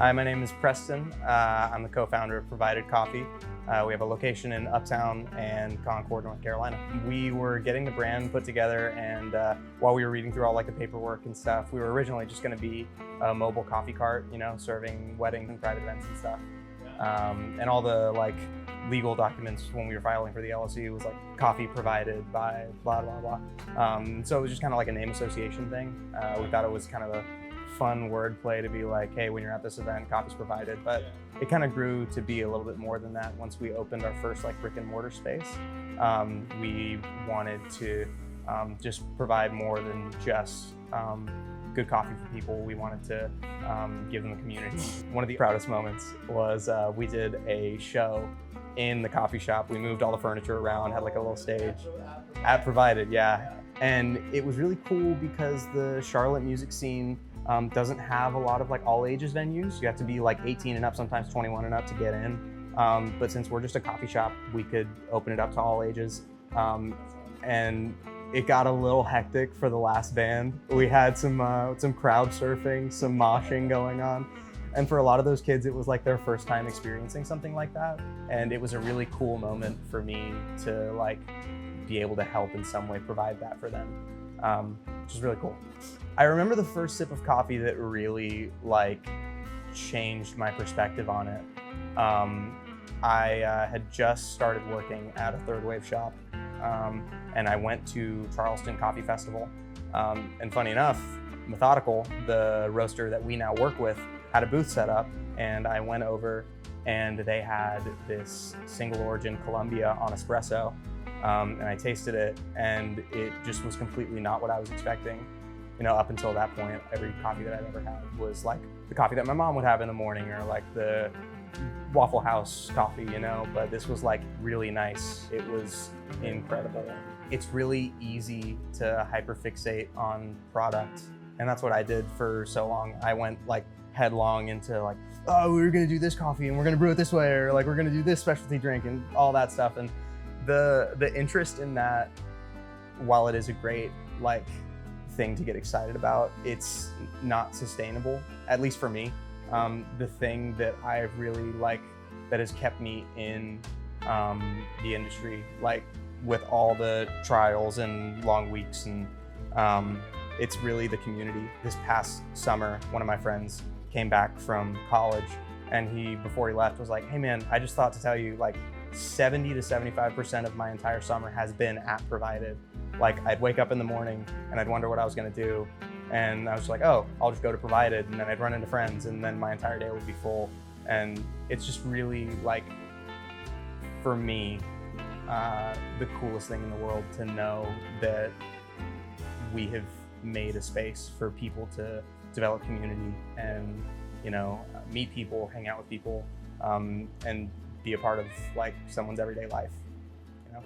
Hi, my name is Preston. I'm the co-founder of Provided Coffee. We have a location in Uptown and Concord, North Carolina. We were getting the brand put together, and while we were reading through all like the paperwork and stuff, we were originally just going to be a mobile coffee cart, you know, serving weddings and private events and stuff. And all the like legal documents when we were filing for the LLC was like coffee provided by blah, blah, blah. So it was just kind of like a name association thing. We thought it was kind of a fun wordplay to be like, hey, when you're at this event, coffee's provided. But it kind of grew to be a little bit more than that once we opened our first like brick and mortar space. We wanted to just provide more than just good coffee for people. We wanted to give them a community. One of the proudest moments was we did a show in the coffee shop. We moved all the furniture around, had like a little stage at Provided, yeah. And it was really cool because the Charlotte music scene doesn't have a lot of like all ages venues. You have to be like 18 and up, sometimes 21 and up to get in. But since we're just a coffee shop, we could open it up to all ages. And it got a little hectic for the last band. We had some crowd surfing, some moshing going on. And for a lot of those kids, it was like their first time experiencing something like that. And it was a really cool moment for me to like be able to help in some way provide that for them, which is really cool. I remember the first sip of coffee that really like changed my perspective on it. I had just started working at a third wave shop, and I went to Charleston Coffee Festival. And funny enough, Methodical, the roaster that we now work with, had a booth set up, and I went over and they had this single origin Colombia on espresso, and I tasted it, and it just was completely not what I was expecting. You know, up until that point, every coffee that I'd ever had was like the coffee that my mom would have in the morning, or like the Waffle House coffee, you know, but this was like really nice. It was incredible. It's really easy to hyperfixate on product, and that's what I did for so long. I went like headlong into like, oh, we're gonna do this coffee and we're gonna brew it this way, or like we're gonna do this specialty drink and all that stuff. And the interest in that, while it is a great like thing to get excited about, it's not sustainable, at least for me. The thing that I've really like that has kept me in the industry, like with all the trials and long weeks, and it's really the community. This past summer, one of my friends came back from college, and he, before he left, was like, hey man, I just thought to tell you, like 70 to 75% of my entire summer has been at Provided. Like I'd wake up in the morning and I'd wonder what I was gonna do. And I was like, oh, I'll just go to Provided, and then I'd run into friends, and then my entire day would be full. And it's just really like, for me, the coolest thing in the world to know that we have made a space for people to develop community and, you know, meet people, hang out with people, and be a part of like someone's everyday life, you know?